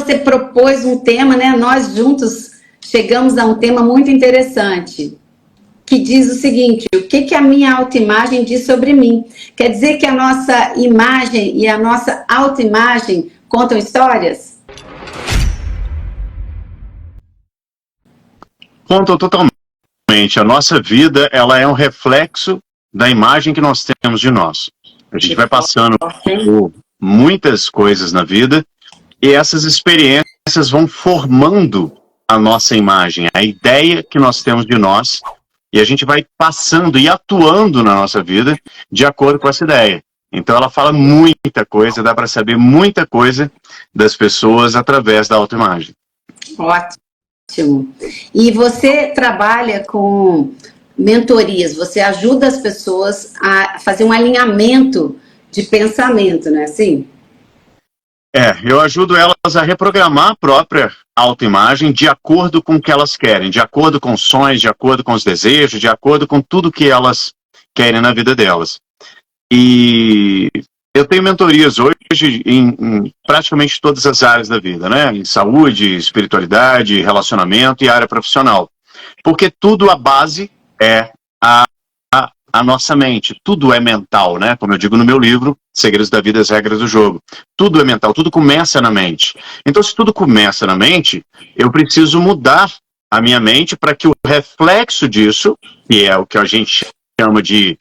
você propôs um tema, né? Nós juntos chegamos a um tema muito interessante, que diz o seguinte: o que, que a minha autoimagem diz sobre mim? Quer dizer que a nossa imagem e a nossa autoimagem contam histórias? Contam totalmente. A nossa vida, ela é um reflexo da imagem que nós temos de nós. A gente vai passando por muitas coisas na vida e essas experiências vão formando a nossa imagem, a ideia que nós temos de nós, e a gente vai passando e atuando na nossa vida de acordo com essa ideia. Então ela fala muita coisa, dá para saber muita coisa das pessoas através da autoimagem. Ótimo. E você trabalha com mentorias, você ajuda as pessoas a fazer um alinhamento de pensamento, não é assim? Eu ajudo elas a reprogramar a própria autoimagem de acordo com o que elas querem, de acordo com os sonhos, de acordo com os desejos, de acordo com tudo que elas querem na vida delas. E eu tenho mentorias hoje em praticamente todas as áreas da vida, né? Em saúde, espiritualidade, relacionamento e área profissional. Porque tudo, a base é a nossa mente. Tudo é mental, né? Como eu digo no meu livro, Segredos da Vida, as Regras do Jogo. Tudo é mental, tudo começa na mente. Então, se tudo começa na mente, eu preciso mudar a minha mente para que o reflexo disso, que é o que a gente chama de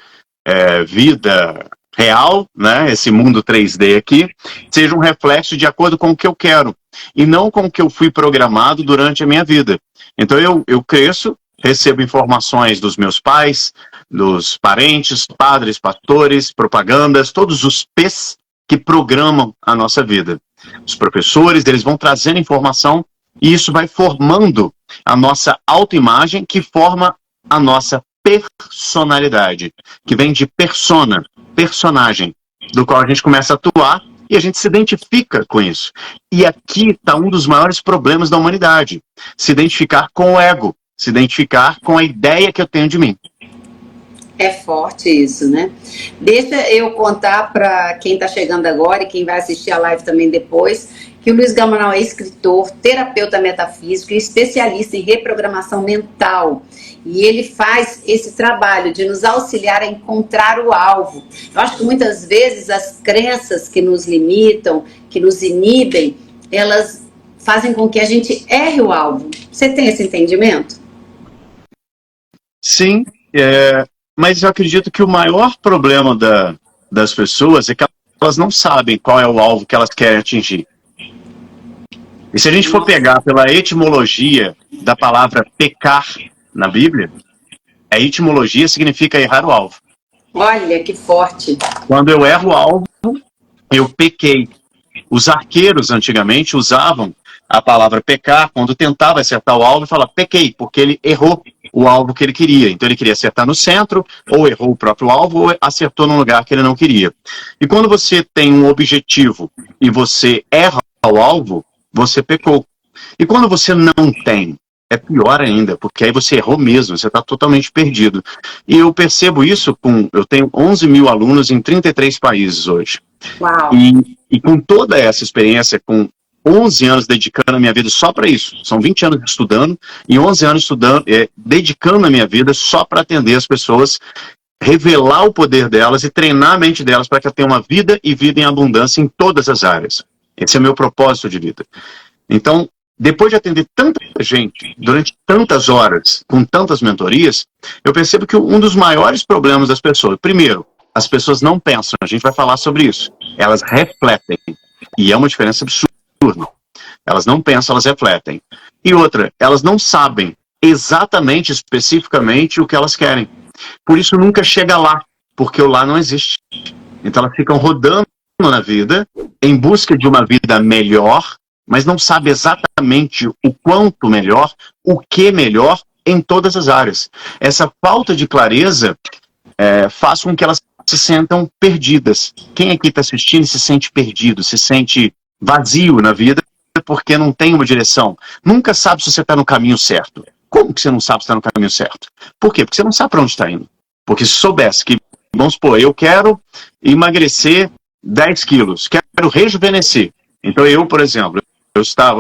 vida real, né? Esse mundo 3D aqui, seja um reflexo de acordo com o que eu quero, e não com o que eu fui programado durante a minha vida. Então, eu cresço, recebo informações dos meus pais, dos parentes, padres, pastores, propagandas, todos os P's que programam a nossa vida. Os professores, eles vão trazendo informação e isso vai formando a nossa autoimagem, que forma a nossa personalidade, que vem de persona, personagem, do qual a gente começa a atuar e a gente se identifica com isso. E aqui está um dos maiores problemas da humanidade: se identificar com o ego, se identificar com a ideia que eu tenho de mim. É forte isso, né? Deixa eu contar para quem está chegando agora e quem vai assistir a live também depois, que o Luiz Gamonal é escritor, terapeuta metafísico e especialista em reprogramação mental. E ele faz esse trabalho de nos auxiliar a encontrar o alvo. Eu acho que muitas vezes as crenças que nos limitam, que nos inibem, elas fazem com que a gente erre o alvo. Você tem esse entendimento? Sim, mas eu acredito que o maior problema das pessoas é que elas não sabem qual é o alvo que elas querem atingir. E se a gente for pegar pela etimologia da palavra pecar na Bíblia, a etimologia significa errar o alvo. Olha, que forte. Quando eu erro o alvo, eu pequei. Os arqueiros antigamente usavam a palavra pecar quando tentava acertar o alvo e falava pequei, porque ele errou o alvo que ele queria. Então ele queria acertar no centro, ou errou o próprio alvo, ou acertou num lugar que ele não queria. E quando você tem um objetivo e você erra o alvo, você pecou. E quando você não tem, é pior ainda, porque aí você errou mesmo, você está totalmente perdido. E eu percebo isso eu tenho 11 mil alunos em 33 países hoje. Uau. E com toda essa experiência, com 11 anos dedicando a minha vida só para isso, são 20 anos estudando, e 11 anos dedicando a minha vida só para atender as pessoas, revelar o poder delas e treinar a mente delas para que ela tenha uma vida e vida em abundância em todas as áreas. Esse é o meu propósito de vida. Então, depois de atender tanta gente, durante tantas horas, com tantas mentorias, eu percebo que um dos maiores problemas das pessoas, primeiro, as pessoas não pensam, a gente vai falar sobre isso, elas refletem, e é uma diferença absurda. Elas não pensam, elas refletem. E outra, elas não sabem exatamente, especificamente o que elas querem. Por isso nunca chega lá, porque o lá não existe. Então elas ficam rodando na vida, em busca de uma vida melhor, mas não sabe exatamente o quanto melhor, o que melhor em todas as áreas. Essa falta de clareza faz com que elas se sentam perdidas. Quem aqui está assistindo se sente perdido, se sente vazio na vida porque não tem uma direção? Nunca sabe se você está no caminho certo. Como que você não sabe se está no caminho certo? Por quê? Porque você não sabe para onde está indo. Porque se soubesse que, vamos supor, eu quero emagrecer 10 quilos, quero rejuvenescer. Então eu, por exemplo,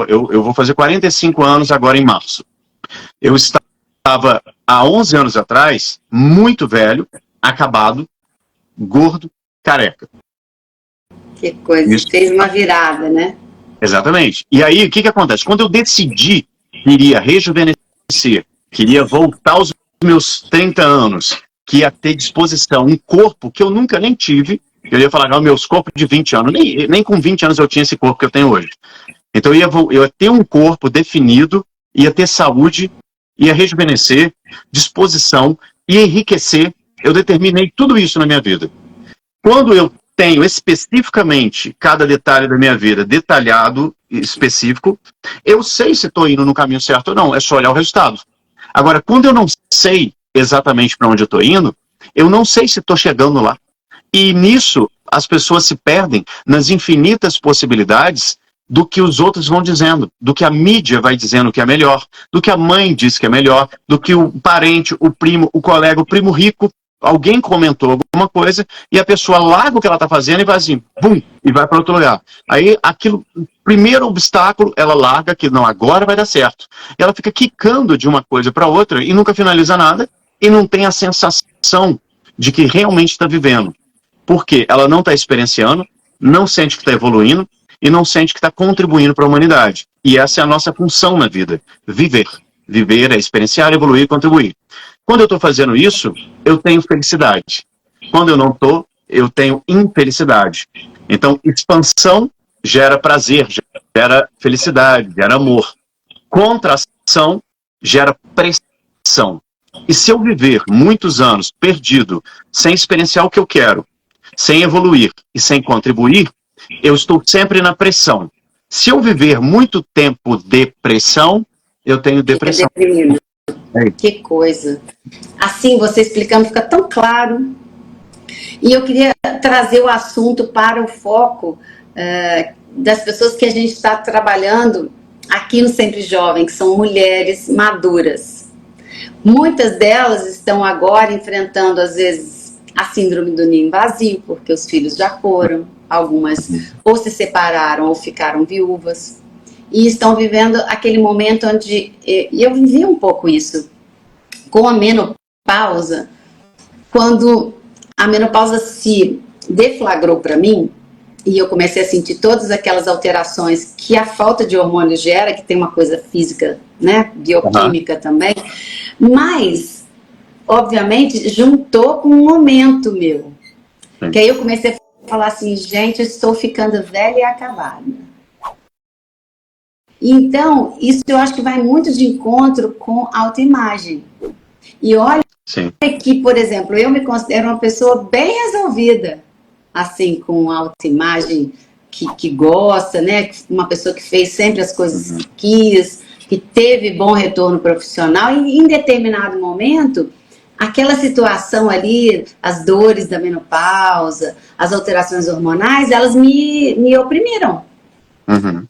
eu vou fazer 45 anos agora em março. Eu estava, há 11 anos atrás, muito velho, acabado, gordo, careca. Que coisa, Isso. fez uma virada, né? Exatamente. E aí, o que acontece? Quando eu decidi que iria rejuvenescer, queria voltar aos meus 30 anos, que ia ter disposição, um corpo que eu nunca nem tive, eu ia falar, meus corpos de 20 anos, nem com 20 anos eu tinha esse corpo que eu tenho hoje. Então eu ia ter um corpo definido, ia ter saúde, ia rejuvenescer, disposição, ia enriquecer. Eu determinei tudo isso na minha vida. Quando eu tenho especificamente cada detalhe da minha vida detalhado, específico, eu sei se estou indo no caminho certo ou não, é só olhar o resultado. Agora, quando eu não sei exatamente para onde eu estou indo, eu não sei se estou chegando lá. E nisso, as pessoas se perdem nas infinitas possibilidades do que os outros vão dizendo, do que a mídia vai dizendo que é melhor, do que a mãe diz que é melhor, do que o parente, o primo, o colega, o primo rico, alguém comentou alguma coisa e a pessoa larga o que ela está fazendo e vai assim, bum, e vai para outro lugar. Aí, aquilo, primeiro obstáculo, ela larga que não, agora vai dar certo. E ela fica quicando de uma coisa para outra e nunca finaliza nada e não tem a sensação de que realmente está vivendo. Porque ela não está experienciando, não sente que está evoluindo e não sente que está contribuindo para a humanidade. E essa é a nossa função na vida, viver. Viver é experienciar, evoluir e contribuir. Quando eu estou fazendo isso, eu tenho felicidade. Quando eu não estou, eu tenho infelicidade. Então, expansão gera prazer, gera felicidade, gera amor. Contração gera pressão. E se eu viver muitos anos perdido, sem experienciar o que eu quero, sem evoluir e sem contribuir, eu estou sempre na pressão. Se eu viver muito tempo de pressão, eu tenho depressão. Que coisa. Assim, você explicando, fica tão claro. E eu queria trazer o assunto para o foco das pessoas que a gente está trabalhando aqui no Sempre Jovem, que são mulheres maduras. Muitas delas estão agora enfrentando, às vezes, a síndrome do ninho vazio, porque os filhos já foram, algumas ou se separaram ou ficaram viúvas. E estão vivendo aquele momento onde... E eu vivi um pouco isso com a menopausa. Quando a menopausa se deflagrou para mim, e eu comecei a sentir todas aquelas alterações que a falta de hormônio gera, que tem uma coisa física, né, bioquímica também, mas, obviamente, juntou com um momento meu. Que aí eu comecei a falar assim, gente, eu estou ficando velha e acabada. Então, isso eu acho que vai muito de encontro com autoimagem. E olha que, por exemplo, eu me considero uma pessoa bem resolvida, assim, com autoimagem que gosta, né? Uma pessoa que fez sempre as coisas que quis, que teve bom retorno profissional e em determinado momento, aquela situação ali, as dores da menopausa, as alterações hormonais, elas me oprimiram. Uhum.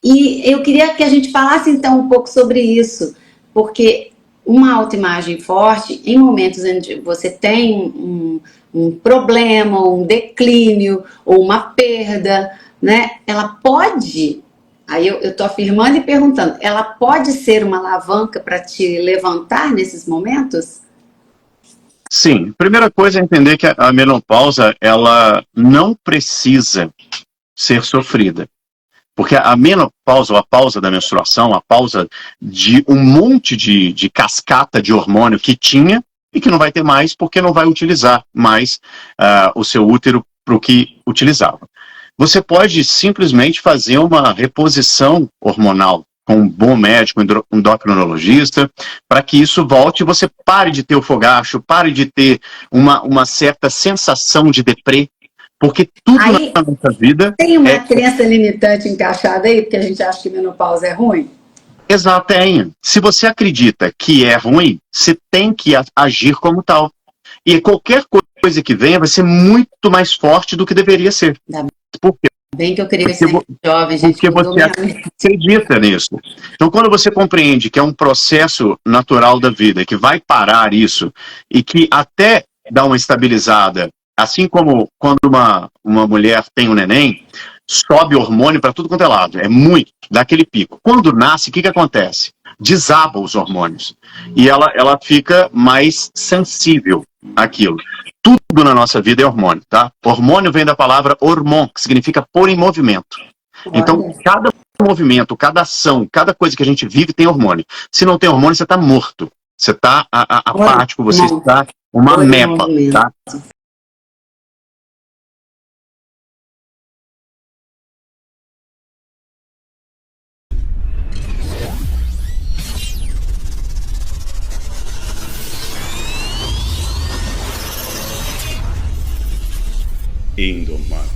E eu queria que a gente falasse então um pouco sobre isso, porque uma autoimagem forte, em momentos onde você tem um problema, um declínio, ou uma perda, né? Ela pode, aí eu estou afirmando e perguntando, ela pode ser uma alavanca para te levantar nesses momentos? Sim. Primeira coisa é entender que a menopausa, ela não precisa ser sofrida. Porque a menopausa, ou a pausa da menstruação, a pausa de um monte de cascata de hormônio que tinha e que não vai ter mais porque não vai utilizar mais o seu útero para o que utilizava. Você pode simplesmente fazer uma reposição hormonal com um bom médico, um endocrinologista, para que isso volte e você pare de ter o fogacho, pare de ter uma certa sensação de deprê. Porque tudo aí, na nossa vida... Tem uma crença limitante encaixada aí, porque a gente acha que menopausa é ruim? Exato, tem. Se você acredita que é ruim, você tem que agir como tal. E qualquer coisa que venha vai ser muito mais forte do que deveria ser. Por quê? Bem que eu queria ser jovem, gente. Porque você acredita nisso. Então, quando você compreende que é um processo natural da vida, que vai parar isso, e que até dá uma estabilizada, assim como quando uma mulher tem um neném, sobe hormônio para tudo quanto é lado. É muito, dá aquele pico. Quando nasce, o que acontece? Desaba os hormônios. E ela fica mais sensível àquilo. Tudo na nossa vida é hormônio, tá? Hormônio vem da palavra hormon, que significa pôr em movimento. Então, cada movimento, cada ação, cada coisa que a gente vive tem hormônio. Se não tem hormônio, você está morto. Você está apático, você está uma meba, tá? Indomar.